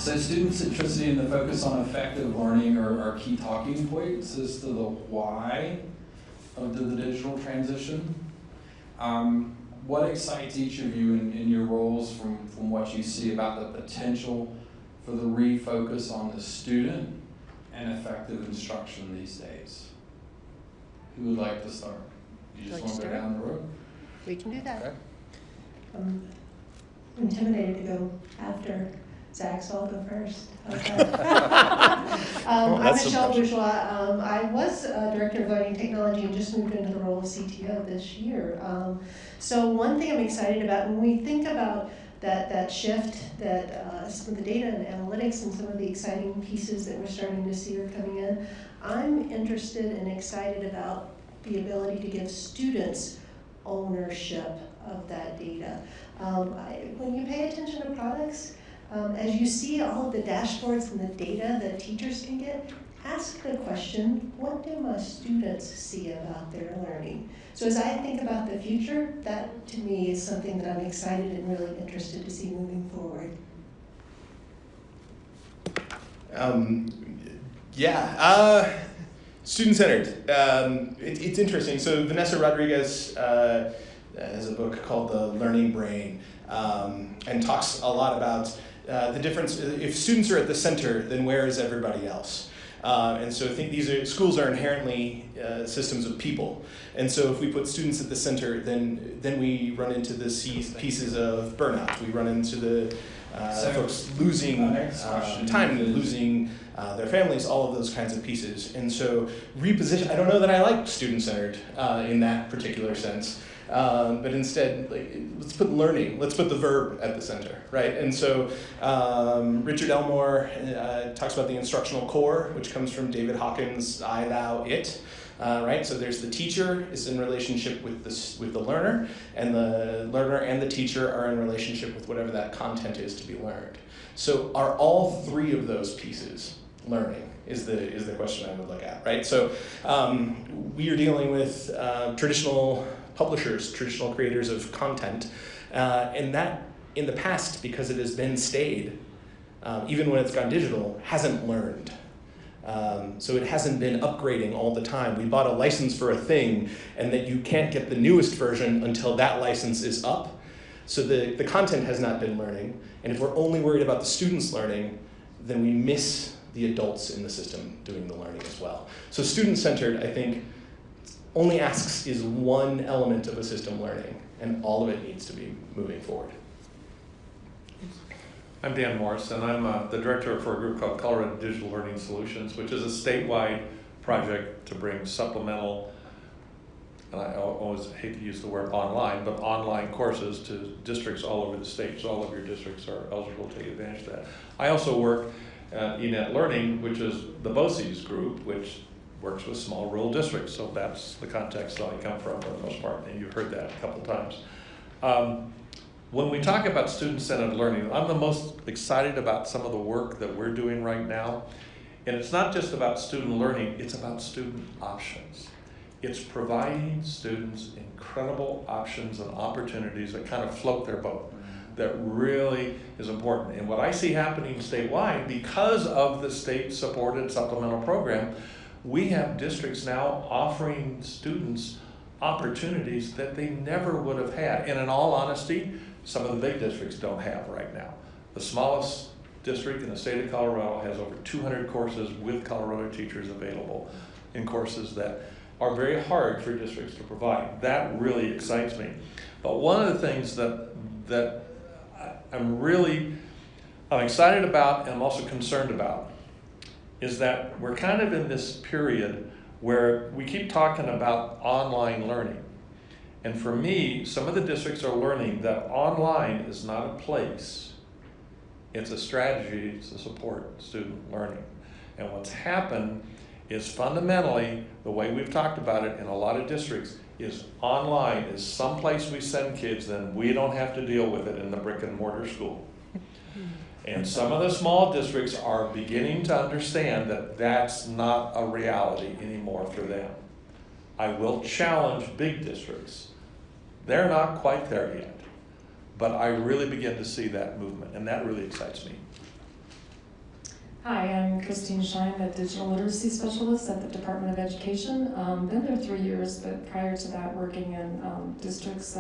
So student centricity and the focus on effective learning are key talking points as to the why of the digital transition. What excites each of you in your roles from what you see about the potential for the refocus on the student and effective instruction these days? Who would like to start? You just want to go down the road? We can do that. Okay. I'm intimidated to go after Zach, so I'll go first. Okay. I'm Michelle Bourgeois. I was Director of Learning Technology and just moved into the role of CTO this year. So one thing I'm excited about, when we think about that shift, that some of the data and analytics and some of the exciting pieces that we're starting to see are coming in, I'm interested and excited about the ability to give students ownership of that data. When you pay attention to products, as you see all of the dashboards and the data that teachers can get, ask the question, what do my students see about their learning? So as I think about the future, that to me is something that I'm excited and really interested to see moving forward. Student-centered. It's interesting. So Vanessa Rodriguez has a book called The Learning Brain, and talks a lot about the difference. If students are at the center, then where is everybody else? And so I think schools are inherently systems of people. And so if we put students at the center, then we run into the pieces of burnout. We run into the folks losing time, losing their families, all of those kinds of pieces. And so reposition, I don't know that I like student-centered in that particular sense. But instead, let's put learning, let's put the verb at the center, right? And so Richard Elmore talks about the instructional core, which comes from David Hawkins' I, thou, it, right? So there's the teacher is in relationship with the learner, and the learner and the teacher are in relationship with whatever that content is to be learned. So are all three of those pieces learning? Is the question I would look at, right? So we are dealing with traditional publishers, traditional creators of content, and that in the past, because it has been stayed, even when it's gone digital, hasn't learned. So it hasn't been upgrading all the time. We bought a license for a thing, and that you can't get the newest version until that license is up. So the content has not been learning, and if we're only worried about the students learning, then we miss the adults in the system doing the learning as well. So student-centered, I think, only asks is one element of a system learning, and all of it needs to be moving forward. I'm Dan Morris, and I'm the director for a group called Colorado Digital Learning Solutions, which is a statewide project to bring supplemental, and I always hate to use the word online, but online courses to districts all over the state, so all of your districts are eligible to take advantage of that. I also work at eNet Learning, which is the BOCES group, which works with small rural districts, so that's the context that I come from for the most part, and you've heard that a couple times. When we talk about student-centered learning, I'm the most excited about some of the work that we're doing right now, and it's not just about student learning, it's about student options. It's providing students incredible options and opportunities that kind of float their boat. That really is important. And what I see happening statewide, because of the state-supported supplemental program, we have districts now offering students opportunities that they never would have had. And in all honesty, some of the big districts don't have right now. The smallest district in the state of Colorado has over 200 courses with Colorado teachers available in courses that are very hard for districts to provide. That really excites me. But one of the things that I'm excited about and I'm also concerned about is that we're kind of in this period where we keep talking about online learning. And for me, some of the districts are learning that online is not a place, it's a strategy to support student learning. And what's happened is fundamentally, the way we've talked about it in a lot of districts, is online is someplace we send kids, then we don't have to deal with it in the brick and mortar school. And some of the small districts are beginning to understand that that's not a reality anymore for them. I will challenge big districts. They're not quite there yet, but I really begin to see that movement, and that really excites me. Hi, I'm Christine Schein, a digital literacy specialist at the Department of Education. Been there 3 years, but prior to that, working in districts,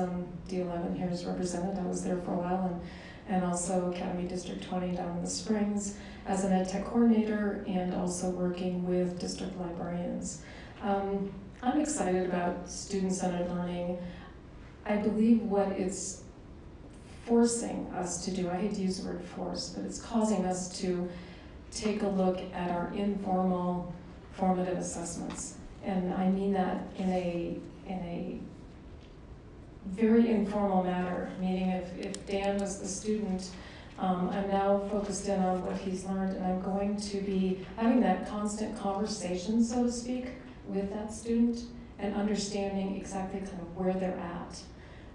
D11 here is represented. I was there for a while, and also Academy District 20 down in the Springs as an ed tech coordinator, and also working with district librarians. I'm excited about student-centered learning. I believe what it's forcing us to do, I hate to use the word force, but it's causing us to take a look at our informal formative assessments. And I mean that in a very informal manner, meaning if Dan was the student, I'm now focused in on what he's learned, and I'm going to be having that constant conversation, so to speak, with that student and understanding exactly kind of where they're at.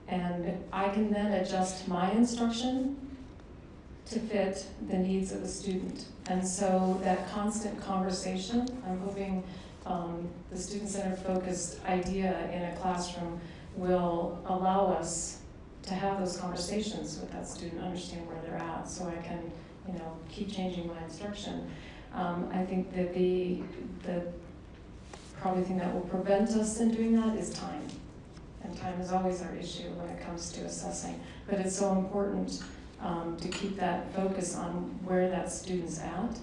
And I can then adjust my instruction to fit the needs of the student. And so that constant conversation, I'm hoping the student-centered focused idea in a classroom will allow us to have those conversations with that student, understand where they're at, so I can, keep changing my instruction. I think that the probably thing that will prevent us in doing that is time. And time is always our issue when it comes to assessing. But it's so important to keep that focus on where that student's at,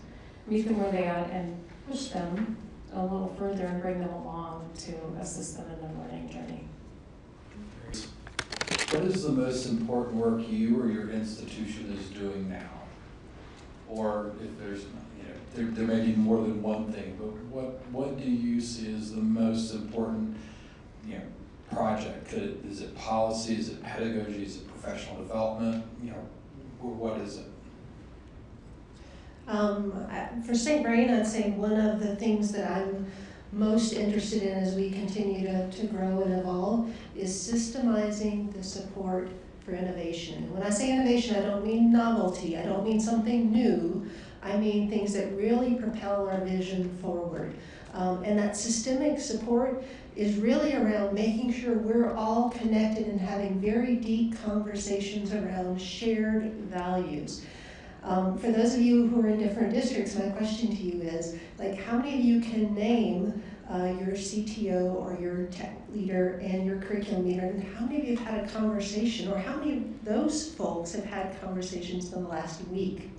meet them where they're at, and push them a little further and bring them along to assist them in their learning journey. What is the most important work you or your institution is doing now? Or if there's, there may be more than one thing, but what do you see as the most important, project? Is it policy? Is it pedagogy? Is it professional development? What is it? For St. Vrain, I'd say one of the things that I'm most interested in as we continue to grow and evolve is systemizing the support for innovation. And when I say innovation, I don't mean novelty. I don't mean something new. I mean things that really propel our vision forward. And that systemic support is really around making sure we're all connected and having very deep conversations around shared values. For those of you who are in different districts, my question to you is, how many of you can name your CTO or your tech leader and your curriculum leader, and how many of you have had a conversation, or how many of those folks have had conversations in the last week?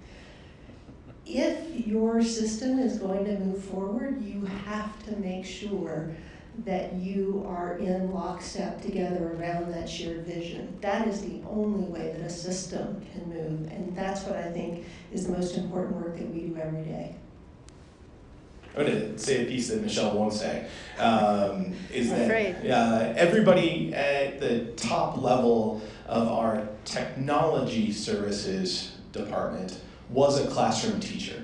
If your system is going to move forward, you have to make sure that you are in lockstep together around that shared vision. That is the only way that a system can move, and that's what I think is the most important work that we do every day. I'm going to say a piece that Michelle won't say, is that everybody at the top level of our technology services department was a classroom teacher.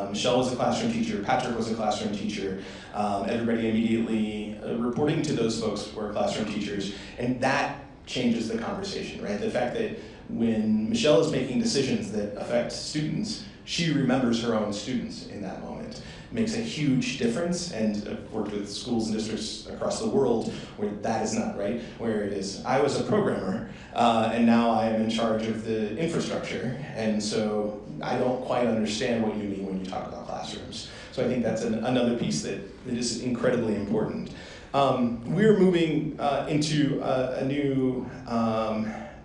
Michelle was a classroom teacher, Patrick was a classroom teacher, everybody immediately reporting to those folks were classroom teachers, and that changes the conversation, right? The fact that when Michelle is making decisions that affect students, she remembers her own students in that moment. It makes a huge difference, and I've worked with schools and districts across the world where that is not, right? Where it is, I was a programmer, and now I am in charge of the infrastructure, and so I don't quite understand what you mean when you talk about classrooms. So I think that's another piece that is incredibly important. We're moving into a new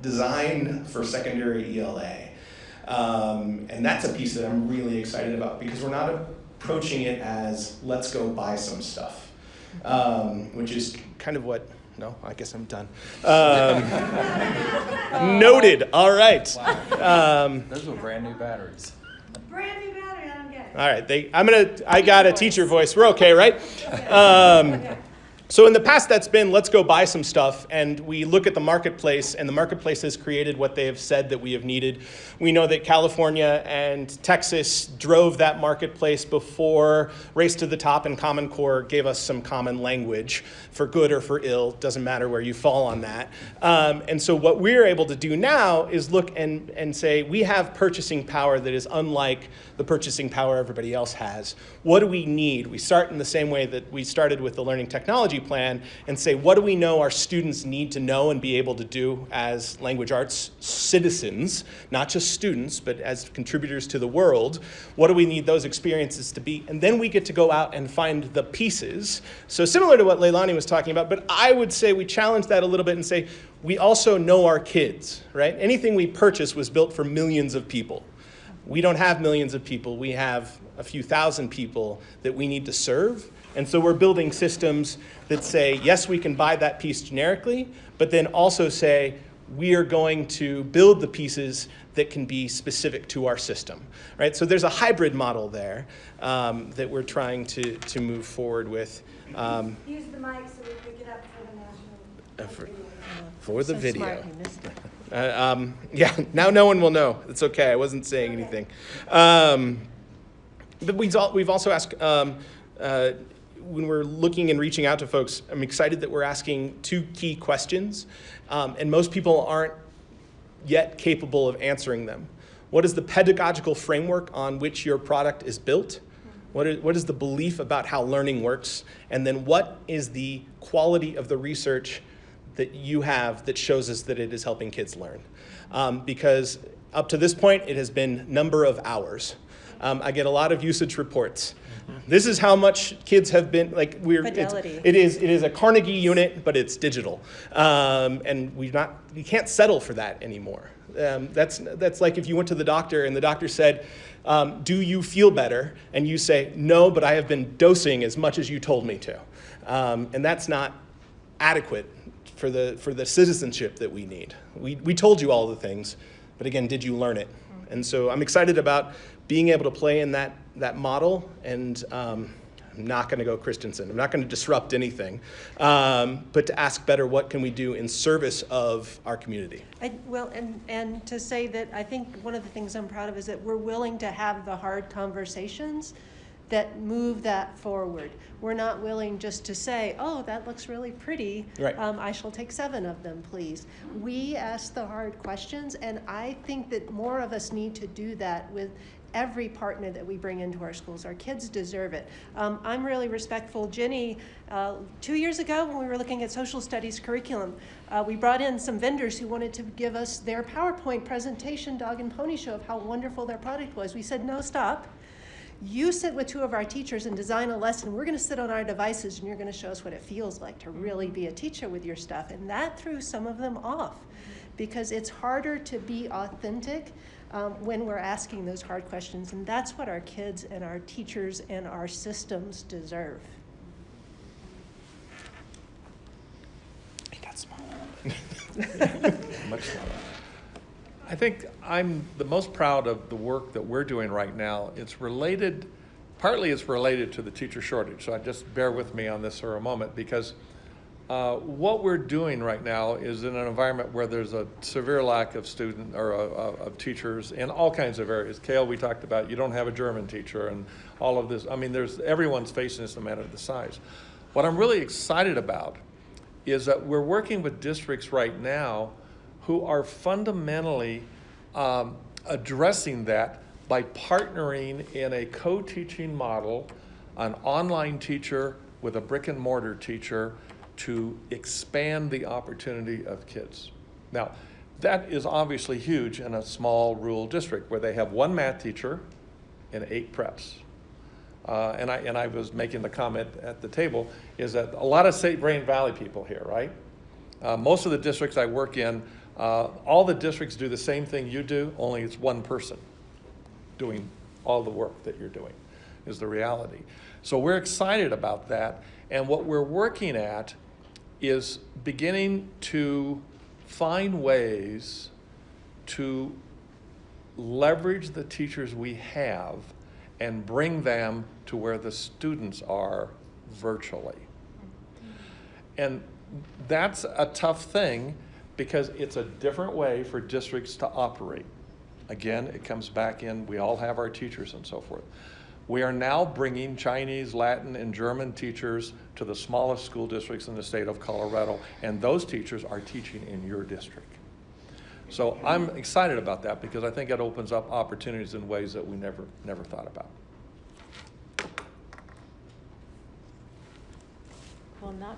design for secondary ELA. And that's a piece that I'm really excited about, because we're not approaching it as let's go buy some stuff, which is kind of what, no, I guess I'm done. Noted, all right. Wow. Those were brand new batteries. Brand new battery, I don't get it. All right, I got a teacher voice, we're okay, right? So in the past, that's been, let's go buy some stuff, and we look at the marketplace, and the marketplace has created what they have said that we have needed. We know that California and Texas drove that marketplace before Race to the Top and Common Core gave us some common language, for good or for ill, doesn't matter where you fall on that. And so what we're able to do now is look and say, we have purchasing power that is unlike the purchasing power everybody else has. What do we need? We start in the same way that we started with the learning technology technology plan and say, what do we know our students need to know and be able to do as language arts citizens, not just students, but as contributors to the world? What do we need those experiences to be? And then we get to go out and find the pieces. So similar to what Leilani was talking about, but I would say we challenge that a little bit and say, we also know our kids, right? Anything we purchase was built for millions of people. We don't have millions of people. We have a few thousand people that we need to serve. And so we're building systems that say, yes, we can buy that piece generically, but then also say, we are going to build the pieces that can be specific to our system, right? So there's a hybrid model there that we're trying to move forward with. Use the mic so we pick it up for the national. For the So video. smart, you missed it. Yeah, now no one will know. It's okay. I wasn't saying anything. But we've also asked, when we're looking and reaching out to folks, I'm excited that we're asking 2 key questions, and most people aren't yet capable of answering them. What is the pedagogical framework on which your product is built? What is the belief about how learning works? And then what is the quality of the research that you have that shows us that it is helping kids learn? Because up to this point, it has been number of hours. I get a lot of usage reports. This is how much kids have been, like, Fidelity. it is a Carnegie unit, but it's digital. And we can't settle for that anymore. That's like if you went to the doctor and the doctor said, do you feel better? And you say, no, but I have been dosing as much as you told me to. And that's not adequate for the citizenship that we need. We told you all the things, but again, did you learn it? And so I'm excited about being able to play in that model, and I'm not going to go Christensen. I'm not going to disrupt anything, but to ask better, what can we do in service of our community? And to say that I think one of the things I'm proud of is that we're willing to have the hard conversations that move that forward. We're not willing just to say, oh, that looks really pretty. Right. I shall take 7 of them, please. We ask the hard questions, and I think that more of us need to do that with every partner that we bring into our schools. Our kids deserve it. I'm really respectful. Jenny, 2 years ago when we were looking at social studies curriculum, we brought in some vendors who wanted to give us their PowerPoint presentation, dog and pony show, of how wonderful their product was. We said, no, stop. You sit with 2 of our teachers and design a lesson. We're going to sit on our devices, and you're going to show us what it feels like to really be a teacher with your stuff. And that threw some of them off, because it's harder to be authentic when we're asking those hard questions. And that's what our kids and our teachers and our systems deserve. It got small. Much smaller. I think I'm the most proud of the work that we're doing right now. Partly it's related to the teacher shortage, so I just bear with me on this for a moment, because what we're doing right now is in an environment where there's a severe lack of of teachers in all kinds of areas. Kale, we talked about, you don't have a German teacher and all of this. I mean, everyone's facing this no matter the size. What I'm really excited about is that we're working with districts right now who are fundamentally addressing that by partnering in a co-teaching model, an online teacher with a brick and mortar teacher, to expand the opportunity of kids. Now, that is obviously huge in a small rural district where they have 1 math teacher and 8 preps. And I was making the comment at the table, is that a lot of Vrain Valley people here, right? Most of the districts I work in, all the districts do the same thing you do, only it's 1 person doing all the work that you're doing, is the reality. So we're excited about that, and what we're working at is beginning to find ways to leverage the teachers we have and bring them to where the students are virtually. And that's a tough thing, because it's a different way for districts to operate. Again, it comes back in, we all have our teachers and so forth. We are now bringing Chinese, Latin, and German teachers to the smallest school districts in the state of Colorado, and those teachers are teaching in your district. So I'm excited about that, because I think it opens up opportunities in ways that we never thought about. Well, not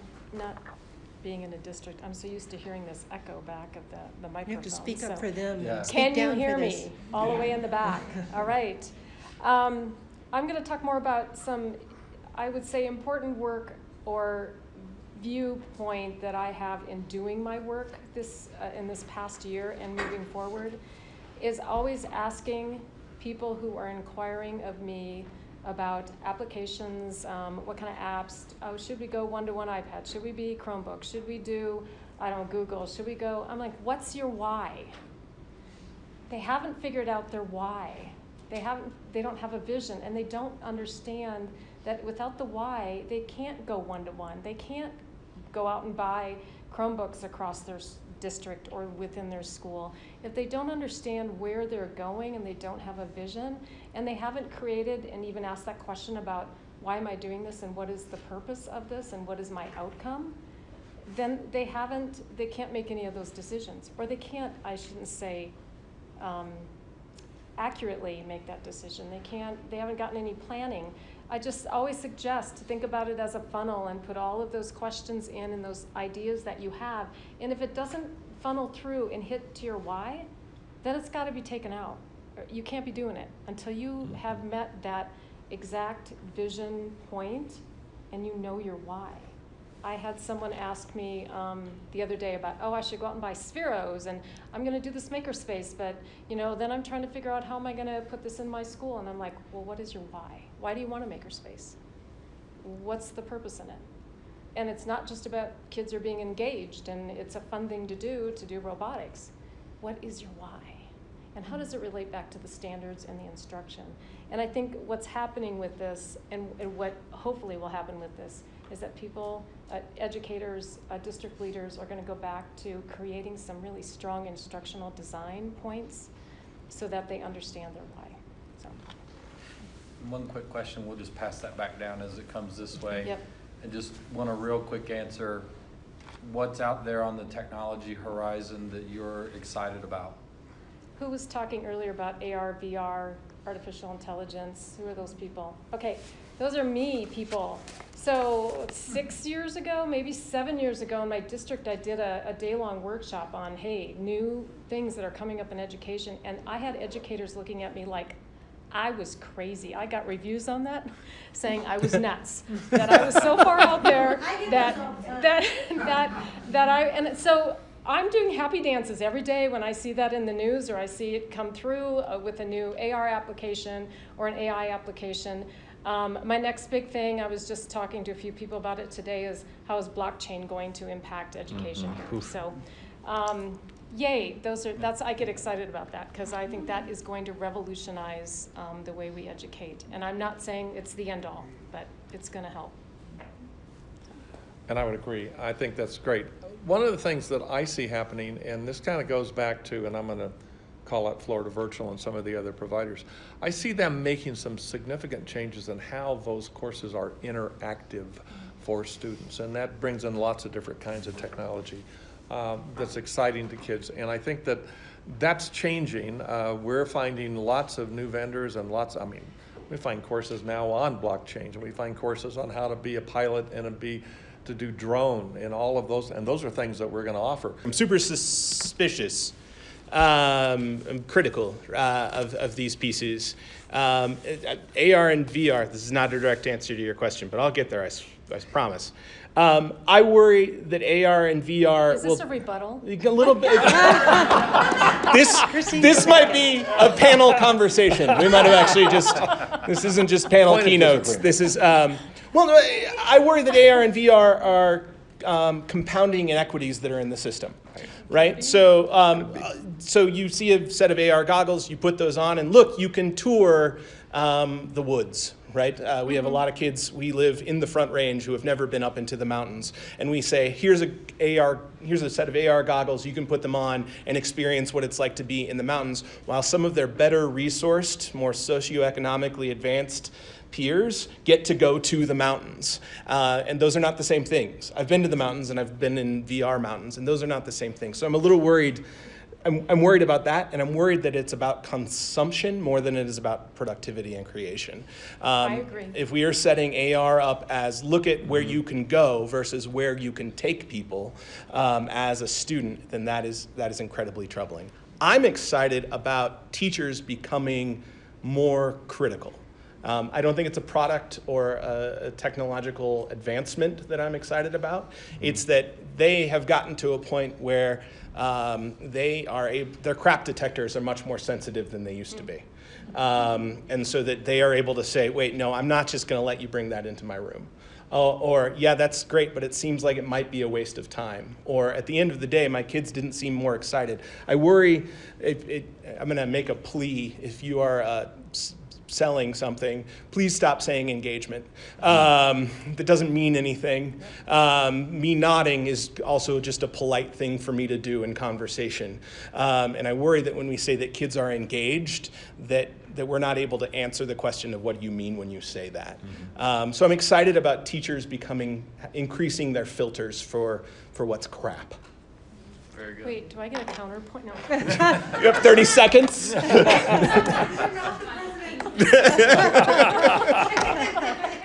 being in a district, I'm so used to hearing this echo back of the microphone. You have to speak up so- for them. Yeah. Speak Can you down hear for me? this. All the way in the back. All right. I'm going to talk more about some, I would say, important work or viewpoint that I have in doing my work in this past year and moving forward, is always asking people who are inquiring of me about applications, what kind of apps, should we go one-to-one iPad, should we be Chromebook, should we do, I don't know, Google, should we go, I'm like, what's your why? They haven't figured out their why. They don't have a vision, and they don't understand that without the why, they can't go one-to-one. They can't go out and buy Chromebooks across their district or within their school. If they don't understand where they're going and they don't have a vision, and they haven't created and even asked that question about why am I doing this and what is the purpose of this and what is my outcome, then they can't make any of those decisions. Or they can't, I shouldn't say, accurately make that decision. They haven't gotten any planning. I just always suggest to think about it as a funnel and put all of those questions in and those ideas that you have. And if it doesn't funnel through and hit to your why, then it's got to be taken out. You can't be doing it until you have met that exact vision point and you know your why. I had someone ask me the other day about, I should go out and buy Spheros, and I'm going to do this makerspace, but then I'm trying to figure out how am I going to put this in my school, and I'm like, well, what is your why? Why do you want a makerspace? What's the purpose in it? And it's not just about kids are being engaged, and it's a fun thing to do robotics. What is your why? And how does it relate back to the standards and the instruction? And I think what's happening with this, and what hopefully will happen with this, is that people, educators, district leaders are going to go back to creating some really strong instructional design points so that they understand their why. So. One quick question, we'll just pass that back down as it comes this way. Yep. And just want a real quick answer. What's out there on the technology horizon that you're excited about? Who was talking earlier about AR, VR, artificial intelligence? Who are those people? Okay, those are me people. So 6 years ago, maybe 7 years ago in my district, I did a day-long workshop on, new things that are coming up in education. And I had educators looking at me like I was crazy. I got reviews on that saying I was nuts, that I was so far out there so I'm doing happy dances every day when I see that in the news or I see it come through with a new AR application or an AI application. My next big thing, I was just talking to a few people about it today, is how is blockchain going to impact education here? So, yay! I get excited about that because I think that is going to revolutionize the way we educate. And I'm not saying it's the end all, but it's going to help. And I would agree. I think that's great. One of the things that I see happening, and this kind of goes back to, and I'm going to call out Florida Virtual and some of the other providers, I see them making some significant changes in how those courses are interactive for students. And that brings in lots of different kinds of technology that's exciting to kids. And I think that that's changing. We're finding lots of new vendors and we find courses now on blockchain, and we find courses on how to be a pilot and to do drone and all of those, and those are things that we're going to offer. I'm super suspicious. I'm critical of these pieces. AR and VR, this is not a direct answer to your question, but I'll get there, I promise. I worry that AR and VR Is this a rebuttal? A little bit. This might be a panel conversation. We might have actually this isn't just panel keynotes. This is, I worry that AR and VR are compounding inequities that are in the system, right? So you see a set of AR goggles, you put those on, and look, you can tour the woods, right? We have a lot of kids, we live in the Front Range who have never been up into the mountains. And we say, here's a set of AR goggles, you can put them on and experience what it's like to be in the mountains, while some of their better resourced, more socioeconomically advanced peers get to go to the mountains. And those are not the same things. I've been to the mountains and I've been in VR mountains, and those are not the same things. So I'm a little worried I'm worried about that, and I'm worried that it's about consumption more than it is about productivity and creation. I agree. If we are setting AR up as look at where you can go versus where you can take people as a student, then that is incredibly troubling. I'm excited about teachers becoming more critical. I don't think it's a product or a technological advancement that I'm excited about. It's that they have gotten to a point where their crap detectors are much more sensitive than they used to be. And so that they are able to say, wait, no, I'm not just going to let you bring that into my room. Or, yeah, that's great, but it seems like it might be a waste of time. Or at the end of the day, my kids didn't seem more excited. I worry, I'm going to make a plea, if you are selling something, please stop saying engagement. That doesn't mean anything. Me nodding is also just a polite thing for me to do in conversation. And I worry that when we say that kids are engaged, that we're not able to answer the question of what do you mean when you say that. So I'm excited about teachers increasing their filters for what's crap. Very good. Wait, do I get a counterpoint? No. You have 30 seconds.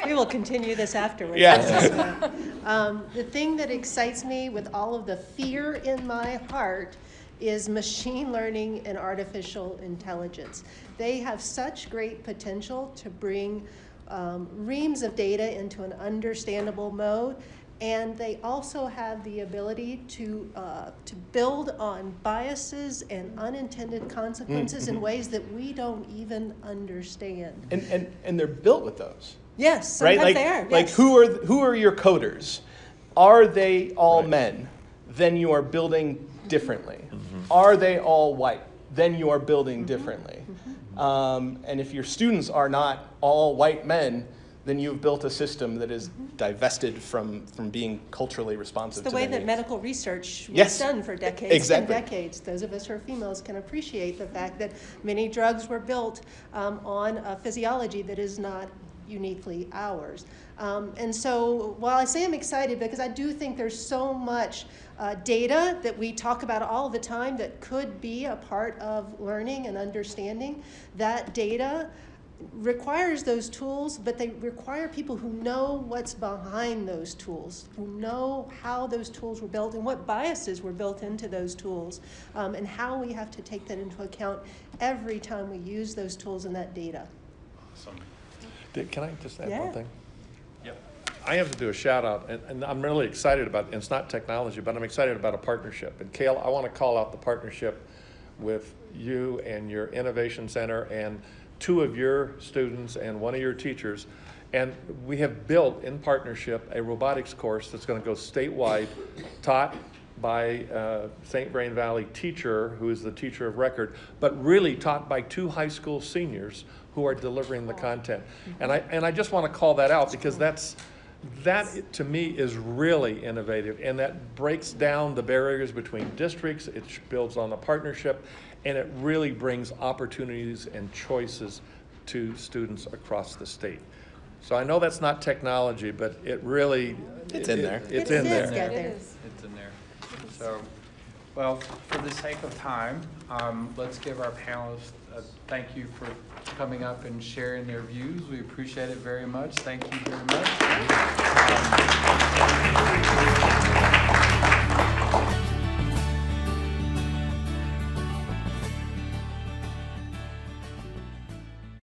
We will continue this afterwards. Yes. The thing that excites me with all of the fear in my heart is machine learning and artificial intelligence. They have such great potential to bring reams of data into an understandable mode, and they also have the ability to build on biases and unintended consequences in ways that we don't even understand. And they're built with those. Yes, Right? sometimes they are. Like Yes. who are your coders? Are they all men? Then you are building differently. Are they all white? Then you are building differently. And if your students are not all white men, then you've built a system that is divested from being culturally responsive It's the to way their that needs. medical research was Yes. done for decades Exactly. and decades. Those of us who are females can appreciate the fact that many drugs were built on a physiology that is not uniquely ours. And so while I say I'm excited because I do think there's so much data that we talk about all the time that could be a part of learning and understanding, that data requires those tools, but they require people who know what's behind those tools, who know how those tools were built and what biases were built into those tools, and how we have to take that into account every time we use those tools and that data. Awesome. Can I just add Yeah. one thing? Yep. I have to do a shout out, and I'm really excited about it. It's not technology, but I'm excited about a partnership. And Kale, I want to call out the partnership with you and your Innovation Center and 2 of your students and 1 of your teachers. And we have built in partnership a robotics course that's going to go statewide, taught by St. Vrain Valley teacher, who is the teacher of record, but really taught by 2 high school seniors who are delivering the content. And I just want to call that out because that to me is really innovative, and that breaks down the barriers between districts. It builds on the partnership, and it really brings opportunities and choices to students across the state. So I know that's not technology, but it really It's in there. It's It in is, there. yeah. It is. It's in there. So, well, for the sake of time, let's give our panelists a thank you for coming up and sharing their views. We appreciate it very much. Thank you very much.